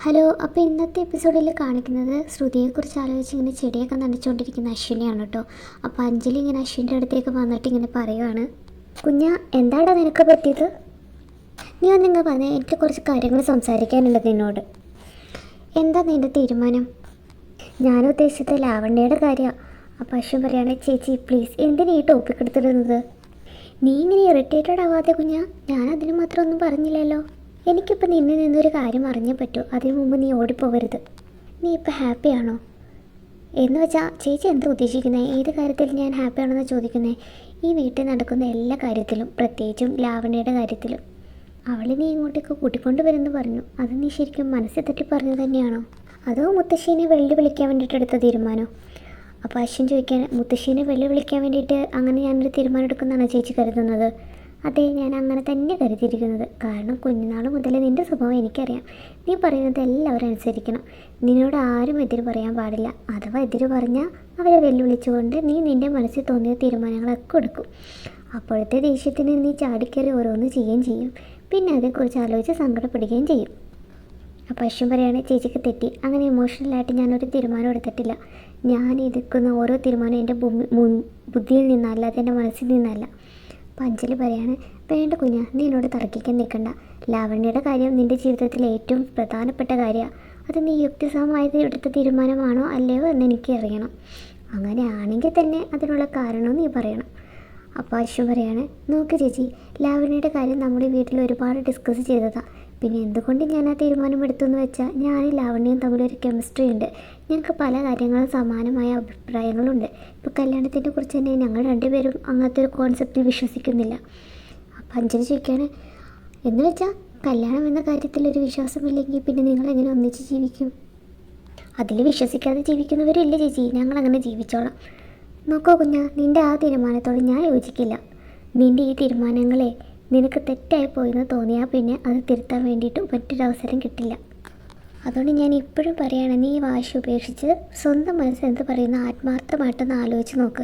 Hello. അപ്പോൾ ഇന്നത്തെ എപ്പിസോഡിൽ കാണിക്കുന്നത് ശ്രുതിയെക്കുറിച്ച് ആലോചിച്ച് ഇങ്ങനെ ചെടിയൊക്കെ നനച്ചുകൊണ്ടിരിക്കുന്ന അശ്വിനെയാണ് കേട്ടോ. അപ്പോൾ അഞ്ജലി ഇങ്ങനെ അശ്വിൻ്റെ അടുത്തേക്ക് വന്നിട്ട് ഇങ്ങനെ പറയുവാണ്, കുഞ്ഞ എന്താടാ നിനക്ക് പറ്റിയത്? നീ ഒന്നിങ്ങ് പറഞ്ഞേ, എനിക്ക് കുറച്ച് കാര്യങ്ങൾ സംസാരിക്കാനുള്ളത് നിന്നോട്. എന്താ നിൻ്റെ തീരുമാനം? ഞാൻ ഉദ്ദേശിച്ചത് ലാവണ്യയുടെ കാര്യമാണ്. അപ്പോൾ അശ്വിൻ പറയുകയാണ്, ചേച്ചി പ്ലീസ് എന്തിനാ ഈ ടോപ്പിക് എടുത്തിടുന്നത്? നീ ഇങ്ങനെ ഇറിറ്റേറ്റഡ് ആവാതെ കുഞ്ഞ, ഞാൻ അതിന് മാത്രം ഒന്നും പറഞ്ഞില്ലല്ലോ. എനിക്കിപ്പോൾ നിന്നിൽ നിന്നൊരു കാര്യം അറിഞ്ഞേ പറ്റൂ. അതിനു മുമ്പ് നീ ഓടിപ്പോകരുത്. നീ ഇപ്പോൾ ഹാപ്പിയാണോ എന്ന് വെച്ചാൽ ചേച്ചി എന്താ ഉദ്ദേശിക്കുന്നത്? ഏത് കാര്യത്തിൽ ഞാൻ ഹാപ്പിയാണെന്ന് ചോദിക്കുന്നത്? ഈ വീട്ടിൽ നടക്കുന്ന എല്ലാ കാര്യത്തിലും, പ്രത്യേകിച്ചും ലാവണ്യയുടെ കാര്യത്തിലും. അവളെ നീ ഇങ്ങോട്ടേക്ക് കൂട്ടിക്കൊണ്ട് വരുമെന്ന് പറഞ്ഞു. അത് നീ ശരിക്കും മനസ്സിൽ തട്ടി പറഞ്ഞു തന്നെയാണോ, അതോ മുത്തശ്ശീനെ വിളിക്കാൻ വേണ്ടിയിട്ട് എടുത്ത തീരുമാനം? അപ്പോൾ അശ്വിൻ ചോദിക്കാൻ, മുത്തശ്ശീനെ വിളിക്കാൻ വേണ്ടിയിട്ട് അങ്ങനെ ഞാനൊരു തീരുമാനം എടുക്കുന്നതാണ് ചേച്ചി കരുതുന്നത്? അതെ, ഞാൻ അങ്ങനെ തന്നെ കരുതിയിരിക്കുന്നത്. കാരണം കുഞ്ഞുനാൾ മുതലേ നിൻ്റെ സ്വഭാവം എനിക്കറിയാം. നീ പറയുന്നത് എല്ലാവരും അനുസരിക്കണം. നിന്നോട് ആരും എതിര് പറയാൻ പാടില്ല. അഥവാ എതിര് പറഞ്ഞാൽ അവരെ വെല്ലുവിളിച്ചുകൊണ്ട് നീ നിൻ്റെ മനസ്സിൽ തോന്നിയ തീരുമാനങ്ങളൊക്കെ എടുക്കും. അപ്പോഴത്തെ ദേഷ്യത്തിന് നീ ചാടിക്കയറി ഓരോന്ന് ചെയ്യുകയും ചെയ്യും. പിന്നെ അതേക്കുറിച്ച് ആലോചിച്ച് സങ്കടപ്പെടുകയും ചെയ്യും. അപ്പോൾ അശ്വിൻ പറയാണ്, ചേച്ചിക്ക് തെറ്റി. അങ്ങനെ ഇമോഷണലായിട്ട് ഞാനൊരു തീരുമാനം എടുത്തിട്ടില്ല. ഞാൻ എടുക്കുന്ന ഓരോ തീരുമാനം എൻ്റെ ബുദ്ധിയിൽ നിന്നല്ല, അതെൻ്റെ മനസ്സിൽ നിന്നല്ല. അപ്പോൾ അഞ്ജലി പറയാണ്, വേണ്ട കുഞ്ഞ, നീ എന്നോട് തർക്കിക്കാൻ നിൽക്കണ്ട. ലാവണ്യയുടെ കാര്യം നിൻ്റെ ജീവിതത്തിലെ ഏറ്റവും പ്രധാനപ്പെട്ട കാര്യമാണ്. അത് നീ യുക്തിസഹമായത് എടുത്ത തീരുമാനമാണോ അല്ലയോ എന്ന് എനിക്ക് അറിയണം. അങ്ങനെയാണെങ്കിൽ തന്നെ അതിനുള്ള കാരണവും നീ പറയണം. അപ്പോൾ അശ്വിൻ പറയാണ്, നോക്ക് ചേച്ചി, ലാവണ്യയുടെ കാര്യം നമ്മുടെ വീട്ടിൽ ഒരുപാട് ഡിസ്കസ് ചെയ്തതാണ്. പിന്നെ എന്തുകൊണ്ട് ഞാൻ ആ തീരുമാനം എടുത്തു എന്ന് വെച്ചാൽ, ഞാനും ലാവണ്യയും തമ്മിലൊരു കെമിസ്ട്രി ഉണ്ട്. ഞങ്ങൾക്ക് പല കാര്യങ്ങളും സമാനമായ അഭിപ്രായങ്ങളുണ്ട്. ഇപ്പോൾ കല്യാണത്തിനെ കുറിച്ച് തന്നെ ഞങ്ങൾ രണ്ടുപേരും അങ്ങനത്തെ ഒരു കോൺസെപ്റ്റിൽ വിശ്വസിക്കുന്നില്ല. അപ്പോൾ അഞ്ജലി ചോദിക്കുകയാണ്, എന്ന് വെച്ചാൽ കല്യാണം എന്ന കാര്യത്തിലൊരു വിശ്വാസമില്ലെങ്കിൽ പിന്നെ നിങ്ങളെങ്ങനെ ഒന്നിച്ച് ജീവിക്കും? അതിൽ വിശ്വസിക്കാതെ ജീവിക്കുന്നവരില്ല ചേച്ചി, ഞങ്ങളങ്ങനെ ജീവിച്ചോളാം. നോക്കൂ കുഞ്ഞ, നിൻ്റെ ആ തീരുമാനത്തോട് ഞാൻ യോജിക്കില്ല. നിൻ്റെ ഈ തീരുമാനങ്ങളെ നിനക്ക് തെറ്റായി പോയെന്ന് തോന്നിയാൽ പിന്നെ അത് തിരുത്താൻ വേണ്ടിയിട്ട് മറ്റൊരവസരം കിട്ടില്ല. അതുകൊണ്ട് ഞാൻ ഇപ്പോഴും പറയുകയാണ്, നീ വാശി ഉപേക്ഷിച്ച് സ്വന്തം മനസ്സ് എന്ത് പറയുന്ന ആത്മാർത്ഥമായിട്ടൊന്ന് ആലോചിച്ച് നോക്ക്.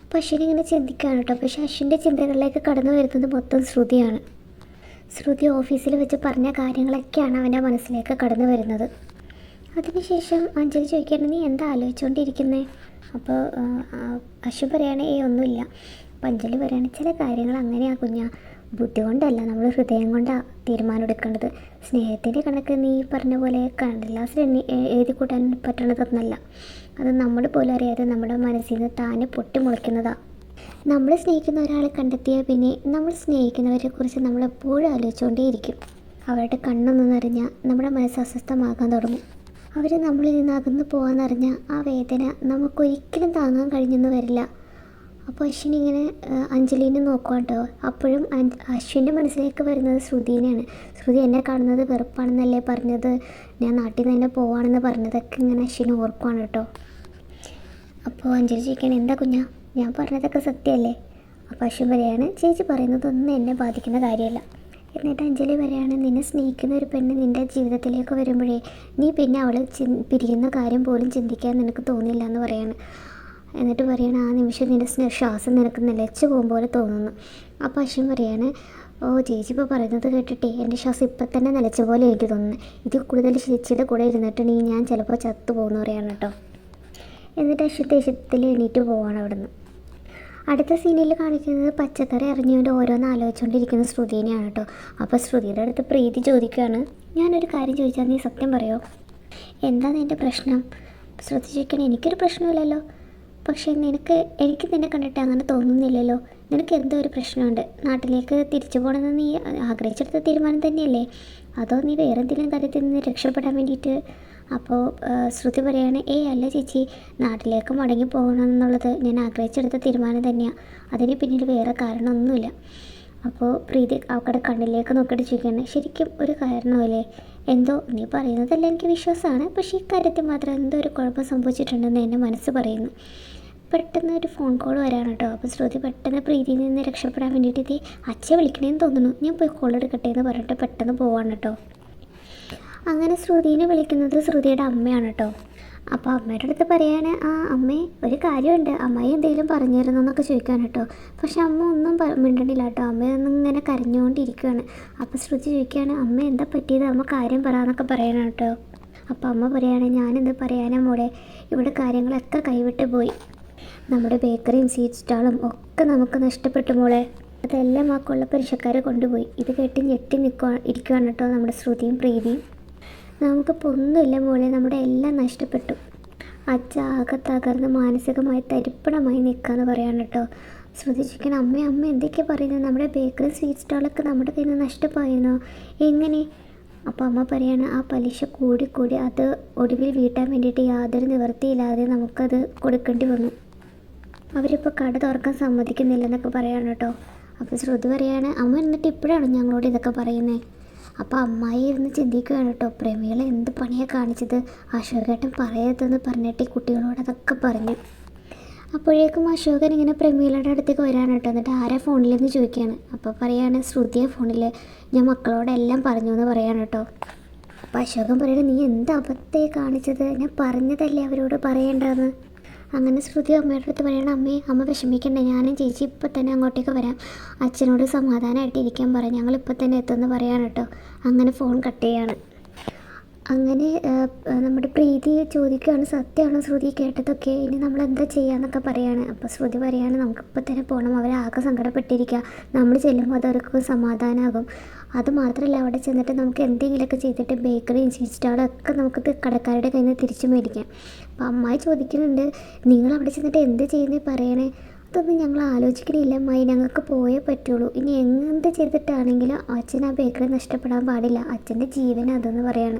അപ്പോൾ അശ്വിൻ ഇങ്ങനെ ചിന്തിക്കുകയാണ് കേട്ടോ. പക്ഷേ അശ്വിൻ്റെ ചിന്തകളിലേക്ക് കടന്നു വരുന്നത് മൊത്തം ശ്രുതിയാണ്. ശ്രുതി ഓഫീസിൽ വെച്ച് പറഞ്ഞ കാര്യങ്ങളൊക്കെയാണ് അവൻ്റെ മനസ്സിലേക്ക് കടന്നു വരുന്നത്. അതിനുശേഷം അഞ്ജലി ചോദിക്കുകയാണ്, നീ എന്താ ആലോചിച്ചുകൊണ്ടിരിക്കുന്നത്? അപ്പോൾ അശ്വിൻ പറയുകയാണ്, ഒന്നുമില്ല. അപ്പോൾ അഞ്ജലി പറയുകയാണ്, ചില കാര്യങ്ങൾ അങ്ങനെയാണ് കുഞ്ഞ, ബുദ്ധി കൊണ്ടല്ല, നമ്മൾ ഹൃദയം കൊണ്ടാണ് തീരുമാനം എടുക്കേണ്ടത്. സ്നേഹത്തിൻ്റെ കണക്ക് നീ പറഞ്ഞ പോലെ കടലാസിൽ എഴുതി കൂട്ടാൻ പറ്റണതൊന്നല്ല. അത് നമ്മൾ പോലും അറിയാതെ നമ്മുടെ മനസ്സിൽ നിന്ന് താനെ പൊട്ടി മുളയ്ക്കുന്നതാണ്. നമ്മൾ സ്നേഹിക്കുന്ന ഒരാളെ കണ്ടെത്തിയാൽ പിന്നെ നമ്മൾ സ്നേഹിക്കുന്നവരെ കുറിച്ച് നമ്മളെപ്പോഴും ആലോചിച്ചുകൊണ്ടേയിരിക്കും. അവരുടെ കണ്ണൊന്നു നിറഞ്ഞാൽ നമ്മുടെ മനസ്സ് അസ്വസ്ഥമാകാൻ തുടങ്ങും. അവർ നമ്മളിൽ നിന്ന് അകന്നു പോകാമെന്നറിഞ്ഞാൽ ആ വേദന നമുക്കൊരിക്കലും താങ്ങാൻ കഴിഞ്ഞെന്ന് വരില്ല. അപ്പോൾ അശ്വിൻ ഇങ്ങനെ അഞ്ജലീനെ നോക്കുക കേട്ടോ. അപ്പോഴും അശ്വിൻ്റെ മനസ്സിലേക്ക് വരുന്നത് ശ്രുതിനെയാണ്. ശ്രുതി എന്നെ കാണുന്നത് വെറുപ്പാണെന്നല്ലേ പറഞ്ഞത്, ഞാൻ നാട്ടിൽ നിന്ന് തന്നെ പോവാണെന്ന് പറഞ്ഞതൊക്കെ ഇങ്ങനെ അശ്വിൻ ഓർക്കുവാണ് കേട്ടോ. അപ്പോൾ അഞ്ജലി ചോദിക്കുകയാണ്, എന്താ കുഞ്ഞാ, ഞാൻ പറഞ്ഞതൊക്കെ സത്യമല്ലേ? അപ്പോൾ അശ്വിൻ പറയാണ്, ചേച്ചി പറയുന്നതൊന്നും എന്നെ ബാധിക്കുന്ന കാര്യമല്ല. എന്നിട്ട് അഞ്ജലി പറയാണ്, നിന്നെ സ്നേഹിക്കുന്ന ഒരു പെണ്ണ് നിൻ്റെ ജീവിതത്തിലേക്ക് വരുമ്പോഴേ നീ പിന്നെ അവൾ പിരിയുന്ന കാര്യം പോലും ചിന്തിക്കാൻ നിനക്ക് തോന്നില്ല എന്ന് പറയാണ്. എന്നിട്ട് പറയണം, ആ നിമിഷം നിൻ്റെ ശ്വാസം നിനക്ക് നിലച്ച് പോകും പോലെ തോന്നുന്നു. അപ്പോൾ അശ്വിൻ പറയാണ്, ഓ ചേച്ചി ഇപ്പോൾ പറയുന്നത് കേട്ടിട്ടേ എൻ്റെ ശ്വാസം ഇപ്പം തന്നെ നിലച്ച പോലെ എനിക്ക് തോന്നുന്നു. ഇത് കൂടുതൽ ചേച്ചിയുടെ കൂടെ ഇരുന്നിട്ടുണ്ടെങ്കിൽ ഞാൻ ചിലപ്പോൾ ചത്തു പോകുമെന്ന് പറയാണ് കേട്ടോ. എന്നിട്ട് അശ്വിൻ ദേഷ്യത്തിൽ എണീറ്റ് പോവാണ് അവിടെ നിന്ന്. അടുത്ത സീനിൽ കാണിക്കുന്നത് പച്ചക്കറി അറിഞ്ഞുകൊണ്ട് ഓരോന്ന് ആലോചിച്ചുകൊണ്ടിരിക്കുന്ന ശ്രുതിനെയാണ് കേട്ടോ. അപ്പോൾ ശ്രുതിയുടെ അടുത്ത് പ്രീതി ചോദിക്കുകയാണ്, ഞാനൊരു കാര്യം ചോദിച്ചാൽ നീ സത്യം പറയുമോ? എന്താ നിൻ്റെ പ്രശ്നം? ശ്രുതി ചോദിക്കണം, എനിക്കൊരു പ്രശ്നമില്ലല്ലോ. പക്ഷേ എനിക്ക് നിന്നെ കണ്ടിട്ട് അങ്ങനെ തോന്നുന്നില്ലല്ലോ. നിനക്ക് എന്തോ ഒരു പ്രശ്നമുണ്ട്. നാട്ടിലേക്ക് തിരിച്ചു പോകണമെന്ന് നീ ആഗ്രഹിച്ചെടുത്ത തീരുമാനം തന്നെയല്ലേ? അതോ നീ വേറെ എന്തെങ്കിലും കാര്യത്തിൽ നിന്ന് രക്ഷപ്പെടാൻ വേണ്ടിയിട്ട്? അപ്പോൾ ശ്രുതി പറയുകയാണ്, അല്ല ചേച്ചി, നാട്ടിലേക്ക് മടങ്ങി പോകണമെന്നുള്ളത് ഞാൻ ആഗ്രഹിച്ചെടുത്ത തീരുമാനം തന്നെയാണ്. അതിന് പിന്നിൽ വേറെ കാരണമൊന്നുമില്ല. അപ്പോൾ പ്രീതി അവക്കടെ കണ്ണിലേക്ക് നോക്കിയിട്ട് ചോദിക്കുകയാണ്, ശരിക്കും ഒരു കാരണമല്ലേ? എന്തോ നീ പറയുന്നതല്ല എനിക്ക് വിശ്വാസമാണ്, പക്ഷേ ഈ കാര്യത്തിൽ മാത്രം എന്തോ ഒരു കുഴപ്പം സംഭവിച്ചിട്ടുണ്ടെന്ന് എൻ്റെ മനസ്സ് പറയുന്നു. പെട്ടെന്ന് ഒരു ഫോൺ കോൾ വരാണ് കേട്ടോ. അപ്പോൾ ശ്രുതി പെട്ടെന്ന് പ്രീതിയിൽ നിന്ന് രക്ഷപ്പെടാൻ വേണ്ടിയിട്ട് ഇത് അച്ഛൻ വിളിക്കണേന്ന് തോന്നുന്നു, ഞാൻ പോയി കോൾ എടുക്കട്ടെ എന്ന് പറഞ്ഞിട്ട് പെട്ടെന്ന് പോവാണ് കേട്ടോ. അങ്ങനെ ശ്രുതിനെ വിളിക്കുന്നത് ശ്രുതിയുടെ അമ്മയാണ് കേട്ടോ. അപ്പോൾ അമ്മയുടെ അടുത്ത് പറയാണ്, ആ അമ്മേ ഒരു കാര്യമുണ്ട്, അമ്മായി എന്തെങ്കിലും പറഞ്ഞിരുന്നു എന്നൊക്കെ ചോദിക്കാൻ കേട്ടോ. പക്ഷെ അമ്മ ഒന്നും മിണ്ടണില്ല കേട്ടോ, അമ്മയൊന്നും ഇങ്ങനെ കരഞ്ഞുകൊണ്ടിരിക്കുകയാണ്. അപ്പോൾ ശ്രുതി ചോദിക്കുകയാണ്, അമ്മ എന്താ പറ്റിയത്, അമ്മ കാര്യം പറയാന്നൊക്കെ പറയണം കേട്ടോ. അപ്പോൾ അമ്മ പറയാണ്, ഞാനെന്ത് പറയാനാ മോളെ, ഇവിടെ കാര്യങ്ങളൊക്കെ കൈവിട്ട് പോയി, നമ്മുടെ ബേക്കറിയും സ്വീറ്റ് സ്റ്റാളും ഒക്കെ നമുക്ക് നഷ്ടപ്പെട്ടു മോളെ, അതെല്ലാം ആ കൊള്ള പലിശക്കാരെ കൊണ്ടുപോയി. ഇത് കേട്ട് ഞെട്ടി ഇരിക്കുകയാണ് കേട്ടോ നമ്മുടെ ശ്രുതിയും പ്രീതിയും. നമുക്കിപ്പോൾ ഒന്നുമില്ല മോളെ, നമ്മുടെ എല്ലാം നഷ്ടപ്പെട്ടു, അച്ഛ ആകെ തകർന്ന് മാനസികമായി തരിപ്പണമായി നിൽക്കാമെന്ന് പറയാണ് കേട്ടോ. ശ്രദ്ധിച്ചിരിക്കണം, അമ്മ എന്തൊക്കെയാണ് പറയുന്നത്, നമ്മുടെ ബേക്കറി സ്വീറ്റ് സ്റ്റാളൊക്കെ നമ്മുടെ കയ്യിൽ നിന്ന് നഷ്ടമായിരുന്നോ, എങ്ങനെ? അപ്പോൾ അമ്മ പറയാണ്, ആ പലിശ കൂടി അത് ഒടുവിൽ വീട്ടാൻ വേണ്ടിയിട്ട് യാതൊരു നിവൃത്തിയില്ലാതെ നമുക്കത് കൊടുക്കേണ്ടി വന്നു, അവരിപ്പോൾ കട തുറക്കാൻ സമ്മതിക്കുന്നില്ലെന്നൊക്കെ പറയാണ് കേട്ടോ. അപ്പോൾ ശ്രുതി പറയാണ്, അമ്മ എന്നിട്ട് ഇപ്പോഴാണ് ഞങ്ങളോട് ഇതൊക്കെ പറയുന്നത്. അപ്പോൾ അമ്മായി ഇരുന്ന് ചിന്തിക്കുകയാണ് കേട്ടോ, പ്രേമികളെ എന്ത് പണിയാണ് കാണിച്ചത്, അശോകേട്ടൻ പറയരുതെന്ന് പറഞ്ഞിട്ട് ഈ കുട്ടികളോട് അതൊക്കെ പറഞ്ഞു. അപ്പോഴേക്കും അശോകൻ ഇങ്ങനെ പ്രേമികളുടെ അടുത്തേക്ക് വരാണ് കേട്ടോ. എന്നിട്ട് ആരാ ഫോണിലെന്ന് ചോദിക്കുകയാണ്. അപ്പോൾ പറയാണ്, ശ്രുതിയെ ഫോണിൽ, ഞാൻ മക്കളോടെല്ലാം പറഞ്ഞു എന്ന് പറയാണ് കേട്ടോ. അപ്പോൾ അശോകൻ പറയുന്നത്, നീ എന്ത് അബദ്ധമായി കാണിച്ചത്, ഞാൻ പറഞ്ഞതല്ലേ അവരോട് പറയേണ്ടതെന്ന്. അങ്ങനെ ശ്രുതി അമ്മയുടെ അടുത്ത് പറയണം, അമ്മ വിഷമിക്കണ്ടേ, ഞാനും ചേച്ചി ഇപ്പം തന്നെ അങ്ങോട്ടേക്ക് വരാം, അച്ഛനോട് സമാധാനമായിട്ട് ഇരിക്കാൻ പറ, ഞങ്ങളിപ്പോൾ തന്നെ എത്തുമെന്ന് പറയാണ് കേട്ടോ. അങ്ങനെ ഫോൺ കട്ട് ചെയ്യാണ്. അങ്ങനെ നമ്മുടെ പ്രീതി ചോദിക്കുകയാണ്, സത്യമാണോ ശ്രുതി കേട്ടതൊക്കെ, ഇനി നമ്മൾ എന്താ ചെയ്യാന്നൊക്കെ പറയാണ്. അപ്പോൾ ശ്രുതി പറയാണ്, നമുക്കിപ്പോൾ തന്നെ പോകണം, അവരാകെ സങ്കടപ്പെട്ടിരിക്കുക, നമ്മൾ ചെല്ലുമ്പോൾ അതവർക്ക് സമാധാനമാകും, അതുമാത്രമല്ല അവിടെ ചെന്നിട്ട് നമുക്ക് എന്തെങ്കിലുമൊക്കെ ചെയ്തിട്ട് ബേക്കറിയും സ്വീറ്റ് സ്റ്റാളൊക്കെ നമുക്ക് കടക്കാരുടെ കയ്യിൽ നിന്ന് തിരിച്ചു മേടിക്കാം. അപ്പോൾ അമ്മായി ചോദിക്കുന്നുണ്ട്, നിങ്ങൾ അവിടെ ചെന്നിട്ട് എന്ത് ചെയ്യുന്നത് പറയണേ, അതൊന്നും ഞങ്ങൾ ആലോചിക്കണില്ല അമ്മായി, ഞങ്ങൾക്ക് പോയേ പറ്റുള്ളൂ, ഇനി എന്ത് ചെയ്തിട്ടാണെങ്കിലും അച്ഛൻ ആ ബേക്കറി നഷ്ടപ്പെടാൻ പാടില്ല, അച്ഛൻ്റെ ജീവൻ അതെന്ന് പറയാണ്.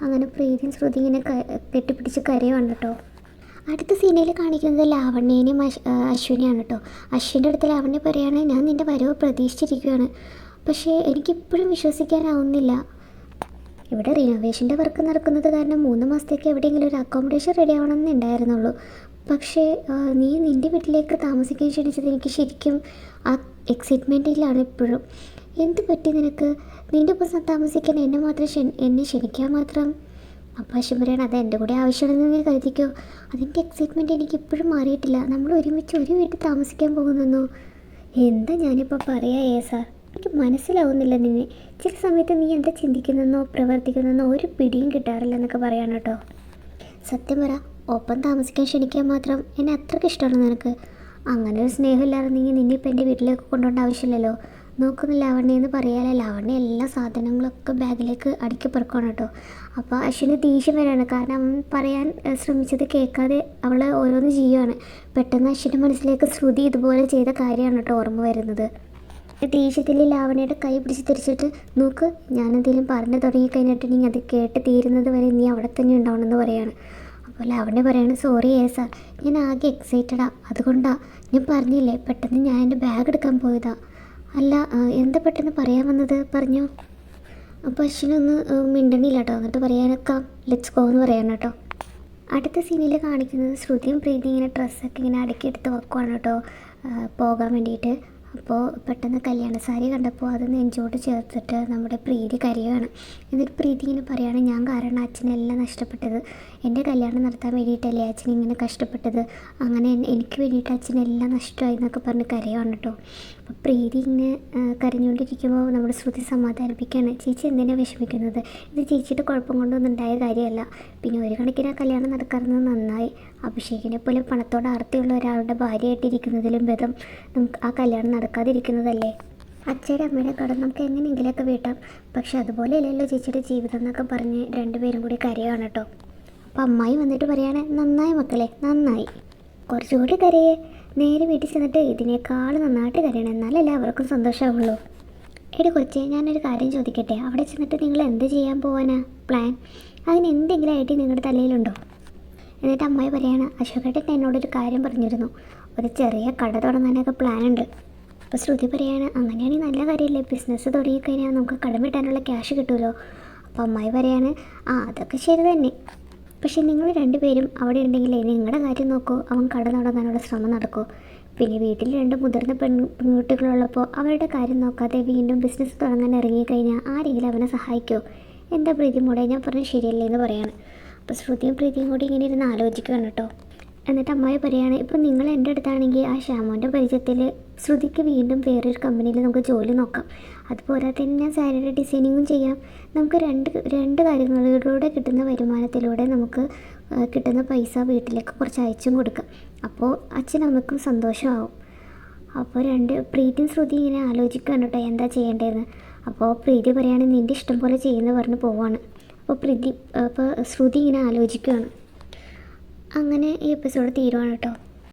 അങ്ങനെ പ്രീതിയും ശ്രുതി ഇങ്ങനെ കെട്ടിപ്പിടിച്ച് കരയുവാണ് കേട്ടോ. അടുത്ത സീനിൽ കാണിക്കുന്നത് ലാവണ്യേനെയും അശ്വിനെയാണ് കേട്ടോ. അശ്വിൻ്റെ അടുത്ത് ലാവണ്യ പറയാണ്, ഞാൻ നിൻ്റെ വരവ് പ്രതീക്ഷിച്ചിരിക്കുകയാണ്, പക്ഷേ എനിക്കിപ്പോഴും വിശ്വസിക്കാനാവുന്നില്ല, ഇവിടെ റിനോവേഷൻ്റെ വർക്ക് നടക്കുന്നത് കാരണം 3 മാസത്തേക്ക് എവിടെയെങ്കിലും ഒരു അക്കോമഡേഷൻ റെഡി ആവണമെന്ന് ഉണ്ടായിരുന്നുള്ളൂ, പക്ഷേ നീ നിൻ്റെ വീട്ടിലേക്ക് താമസിക്കാൻ ക്ഷണിച്ചത് എനിക്ക് ശരിക്കും ആ എക്സൈറ്റ്മെൻറ്റിലാണ് ഇപ്പോഴും. എന്ത് പറ്റി നിനക്ക്, നിൻ്റെ ഒപ്പം താമസിക്കാൻ എന്നെ ക്ഷണിക്കാൻ മാത്രം? അപ്പോൾ അശ്വൻ പറയണം, അത് എൻ്റെ കൂടെ ആവശ്യമാണെന്ന് നീ കരുതിക്കോ, അതിൻ്റെ എക്സൈറ്റ്മെൻറ്റ് എനിക്ക് ഇപ്പോഴും മാറിയിട്ടില്ല, നമ്മൾ ഒരുമിച്ച് ഒരു വീട്ടിൽ താമസിക്കാൻ പോകുന്നെന്നോ. എന്താ ഞാനിപ്പോൾ പറയാ സാർ, എനിക്ക് മനസ്സിലാവുന്നില്ല നിന്നെ, ചില സമയത്ത് നീ എന്താ ചിന്തിക്കുന്നെന്നോ പ്രവർത്തിക്കുന്നെന്നോ ഒരു പിടിയും കിട്ടാറില്ല എന്നൊക്കെ പറയാണ് കേട്ടോ. സത്യം പറ, ഒപ്പം താമസിക്കാൻ ക്ഷണിക്കാൻ മാത്രം എന്നെ അത്രയ്ക്ക് ഇഷ്ടമാണ് നിനക്ക്, അങ്ങനെ ഒരു സ്നേഹമില്ലായിരുന്നെങ്കിൽ നിന്നെ ഇപ്പം എൻ്റെ വീട്ടിലേക്ക് കൊണ്ടുപോകേണ്ട ആവശ്യമില്ലല്ലോ. നോക്കുന്ന ലാവണ്യ എന്ന് പറയാലോ, ലാവണ്യ എല്ലാ സാധനങ്ങളൊക്കെ ബാഗിലേക്ക് അടുക്കി പെറുക്കണം കേട്ടോ. അപ്പോൾ അശ്വിന് ദേഷ്യം വരാണ്, കാരണം അവൻ പറയാൻ ശ്രമിച്ചത് കേൾക്കാതെ അവൾ ഓരോന്ന് ചെയ്യുകയാണ്. പെട്ടെന്ന് അശ്വിൻ്റെ മനസ്സിലേക്ക് ശ്രുതി ഇതുപോലെ ചെയ്ത കാര്യമാണ് കേട്ടോ ഓർമ്മ വരുന്നത്. ദേഷ്യത്തിൽ ലാവണ്യയുടെ കൈ പിടിച്ച് തിരിച്ചിട്ട്, നോക്ക്, ഞാനെന്തെങ്കിലും പറഞ്ഞു തുടങ്ങിക്കഴിഞ്ഞിട്ടുണ്ടെങ്കിൽ അത് കേട്ട് തീരുന്നത് വരെ നീ അവിടെ തന്നെ ഉണ്ടാവണമെന്ന് പറയാണ്. അപ്പോൾ ലാവണ്യ പറയാണ്, സോറി സാർ, ഞാൻ ആകെ എക്സൈറ്റഡാണ്, അതുകൊണ്ടാണ്, ഞാൻ പറഞ്ഞില്ലേ പെട്ടെന്ന് ഞാൻ എൻ്റെ ബാഗ് എടുക്കാൻ പോയതാ. അല്ല, എന്താ പെട്ടെന്ന് പറയാൻ വന്നത്, പറഞ്ഞോ. അപ്പോൾ അശ്വിനൊന്ന് മിണ്ടണില്ല കേട്ടോ. എന്നിട്ട് പറയാനൊക്കെ ലെറ്റ്സ് ഗോ എന്ന് പറയണം കേട്ടോ. അടുത്ത സീനിൽ കാണിക്കുന്നത് ശ്രുതിയും പ്രീതി ഇങ്ങനെ ഡ്രസ്സൊക്കെ ഇങ്ങനെ അടുക്കിയെടുത്ത് വെക്കുവാണ് കേട്ടോ പോകാൻ വേണ്ടിയിട്ട്. അപ്പോൾ പെട്ടെന്ന് കല്യാണ സാരി കണ്ടപ്പോൾ അത് നെഞ്ചോട് ചേർത്തിട്ട് നമ്മുടെ പ്രീതി കരയുകയാണ്. എന്നിട്ട് പ്രീതി ഇങ്ങനെ പറയുകയാണ്, ഞാൻ കാരണം അച്ഛനെല്ലാം നഷ്ടപ്പെട്ടത്, എൻ്റെ കല്യാണം നടത്താൻ വേണ്ടിയിട്ടല്ലേ അച്ഛൻ ഇങ്ങനെ കഷ്ടപ്പെട്ടത്, അങ്ങനെ എനിക്ക് വേണ്ടിയിട്ട് അച്ഛനെല്ലാം നഷ്ടമായി എന്നൊക്കെ പറഞ്ഞ് കരയുകയാണ് കേട്ടോ. അപ്പോൾ പ്രീതി ഇങ്ങനെ കരഞ്ഞുകൊണ്ടിരിക്കുമ്പോൾ നമ്മുടെ ശ്രുതി സമാധാനിപ്പിക്കുകയാണ്, ചേച്ചി എന്തിനാണ് വിഷമിക്കുന്നത്, ഇത് ചേച്ചിയുടെ കുഴപ്പം കൊണ്ടൊന്നും ഉണ്ടായ കാര്യമല്ല, പിന്നെ ഒരു കണക്കിന് ആ കല്യാണം നടക്കാറുന്നത് നന്നായി, അഭിഷേകിനെ പോലെ പണത്തോട് ആർത്തിയുള്ള ഒരാളുടെ ഭാര്യയായിട്ടിരിക്കുന്നതിലും ഭേദം നമുക്ക് ആ കല്യാണം നടക്കാതിരിക്കുന്നതല്ലേ, അച്ഛയുടെ അമ്മയുടെ കടം നമുക്ക് എങ്ങനെയെങ്കിലുമൊക്കെ വീട്ടാം, പക്ഷെ അതുപോലെയല്ലല്ലോ ചേച്ചിയുടെ ജീവിതം എന്നൊക്കെ പറഞ്ഞ് രണ്ടുപേരും കൂടി കരയാണ് കേട്ടോ. അപ്പോൾ അമ്മായി വന്നിട്ട് പറയാണ്, നന്നായി മക്കളെ, നന്നായി, കുറച്ചുകൂടി കരയേ, നേരെ വീട്ടിൽ ചെന്നിട്ട് ഇതിനേക്കാൾ നന്നായിട്ട് കരയണം, എന്നാലല്ലേ അവർക്കും സന്തോഷമാവുള്ളൂ. എടി കൊച്ചേ, ഞാനൊരു കാര്യം ചോദിക്കട്ടെ, അവിടെ ചെന്നിട്ട് നിങ്ങൾ എന്ത് ചെയ്യാൻ പോവാനാ പ്ലാൻ, അതിന് എന്തെങ്കിലും ഐഡിയ നിങ്ങളുടെ തലയിലുണ്ടോ? എന്നിട്ട് അമ്മായി പറയാണ്, അശോകേട്ടൻ എന്നോടൊരു കാര്യം പറഞ്ഞിരുന്നു, ഒരു ചെറിയ കട തുടങ്ങാനൊക്കെ പ്ലാനുണ്ട്. അപ്പോൾ ശ്രുതി പറയാണ്, അങ്ങനെയാണെങ്കിൽ നല്ല കാര്യമല്ലേ, ബിസിനസ് തുടങ്ങിക്കഴിഞ്ഞാൽ നമുക്ക് കടം വീട്ടാനുള്ള ക്യാഷ് കിട്ടുമല്ലോ. അപ്പോൾ അമ്മായി പറയാണ്, അതൊക്കെ ശരി തന്നെ, പക്ഷേ നിങ്ങൾ രണ്ടുപേരും അവിടെ ഉണ്ടെങ്കിലേ നിങ്ങളുടെ കാര്യം നോക്കൂ, അവൻ കട തുടങ്ങാനുള്ള ശ്രമം നടക്കൂ, പിന്നെ വീട്ടിൽ 2 മുതിർന്ന പെൺകുട്ടികളുള്ളപ്പോൾ അവരുടെ കാര്യം നോക്കാതെ വീണ്ടും ബിസിനസ് തുടങ്ങാൻ ഇറങ്ങിക്കഴിഞ്ഞാൽ ആരെങ്കിലും അവനെ സഹായിക്കുമോ? എന്താ പ്രീതി മോളെ, ഞാൻ പറഞ്ഞത് ശരിയല്ലേ എന്ന് പറയാണ്. അപ്പോൾ ശ്രുതിയും പ്രീതിയും കൂടി ഇങ്ങനെ ഇരുന്ന് ആലോചിക്കുകയാണ് കേട്ടോ. എന്നിട്ട് അമ്മായി പറയുകയാണ്, ഇപ്പം നിങ്ങൾ എൻ്റെ അടുത്താണെങ്കിൽ ആ ശ്യാമോൻ്റെ പരിചയത്തിൽ ശ്രുതിക്ക് വീണ്ടും വേറൊരു കമ്പനിയിൽ നമുക്ക് ജോലി നോക്കാം. അതുപോരാതെ തന്നെ ഞാൻ സാരിയുടെ ഡിസൈനിങ്ങും ചെയ്യാം. നമുക്ക് രണ്ട് കാര്യങ്ങളിലൂടെ കിട്ടുന്ന വരുമാനത്തിലൂടെ നമുക്ക് കിട്ടുന്ന പൈസ വീട്ടിലേക്ക് കുറച്ച് അയച്ചും കൊടുക്കാം. അപ്പോൾ അച്ഛനമ്മക്കും സന്തോഷമാവും. അപ്പോൾ പ്രീതിയും ശ്രുതി ഇങ്ങനെ ആലോചിക്കുകയാണ് കേട്ടോ എന്താ ചെയ്യേണ്ടതെന്ന്. അപ്പോൾ പ്രീതി പറയുകയാണെങ്കിൽ നിൻ്റെ ഇഷ്ടം പോലെ ചെയ്യുന്ന പറഞ്ഞ് പോവാണ്. അപ്പോൾ ശ്രുതി ഇങ്ങനെ ആലോചിക്കുകയാണ്. അങ്ങനെ ഈ എപ്പിസോഡ് തീരുവാണ് കേട്ടോ.